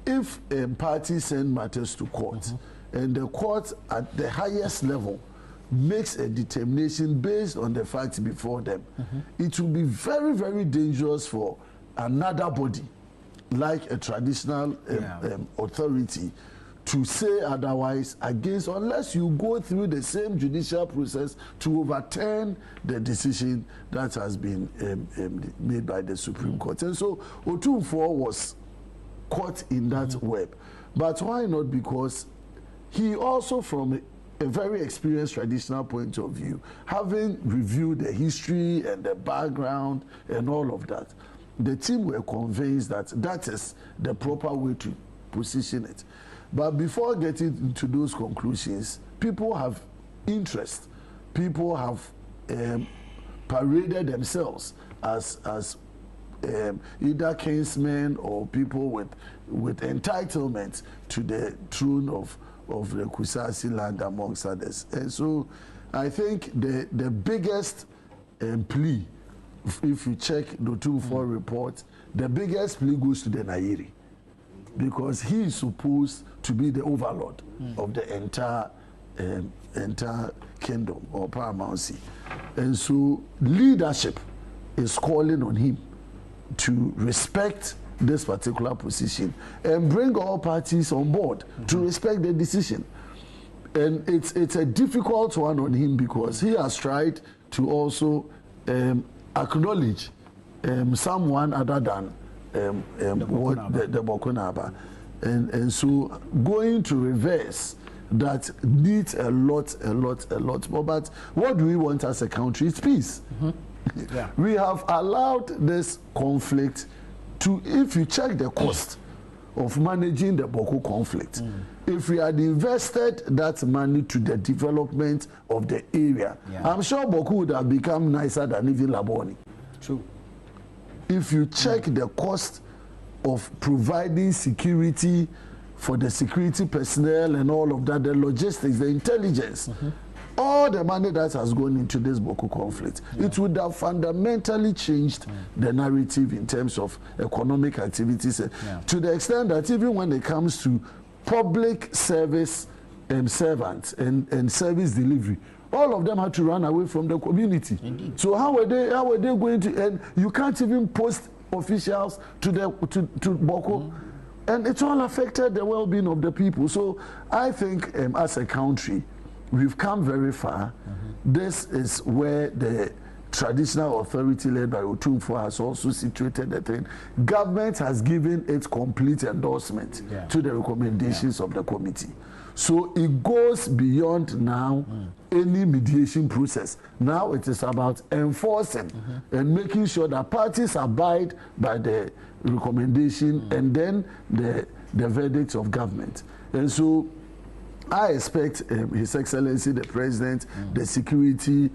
if parties send matters to court, and the court at the highest level makes a determination based on the facts before them, it will be very, very dangerous for another body, like a traditional authority, to say otherwise against, unless you go through the same judicial process to overturn the decision that has been made by the Supreme Court. And so Otumfour was caught in that web. But why not? Because he also, from a very experienced traditional point of view, having reviewed the history and the background and all of that, the team were convinced that that is the proper way to position it. But before getting into those conclusions, people have interest. People have paraded themselves as either kinsmen or people with entitlement to the throne of the Kusasi land, amongst others. And so I think the biggest plea, if you check the Otumfour report, the biggest plea goes to the Nayiri, because he is supposed to be the overlord of the entire kingdom or paramountcy. And so leadership is calling on him to respect this particular position and bring all parties on board to respect the decision. And it's a difficult one on him, because he has tried to also acknowledge someone other than the Bokunaba. And so going to reverse that needs a lot more. But what do we want as a country? It's peace. We have allowed this conflict to, if you check the cost of managing the Boko conflict, if we had invested that money to the development of the area, I'm sure Boko would have become nicer than even Laboni. True. If you check the cost of providing security for the security personnel and all of that, the logistics, the intelligence, all the money that has gone into this Boko conflict, it would have fundamentally changed the narrative in terms of economic activities, to the extent that even when it comes to public service servants and service delivery, all of them had to run away from the community. Indeed. So how were they going to? And you can't even post officials to Boko, and it all affected the well-being of the people. So I think as a country, we've come very far. This is where the traditional authority led by Otumfour has also situated the thing. Government has given its complete endorsement to the recommendations of the committee. So it goes beyond now any mediation process. Now it is about enforcing and making sure that parties abide by the recommendation and then the verdicts of government. And so I expect His Excellency the President, the security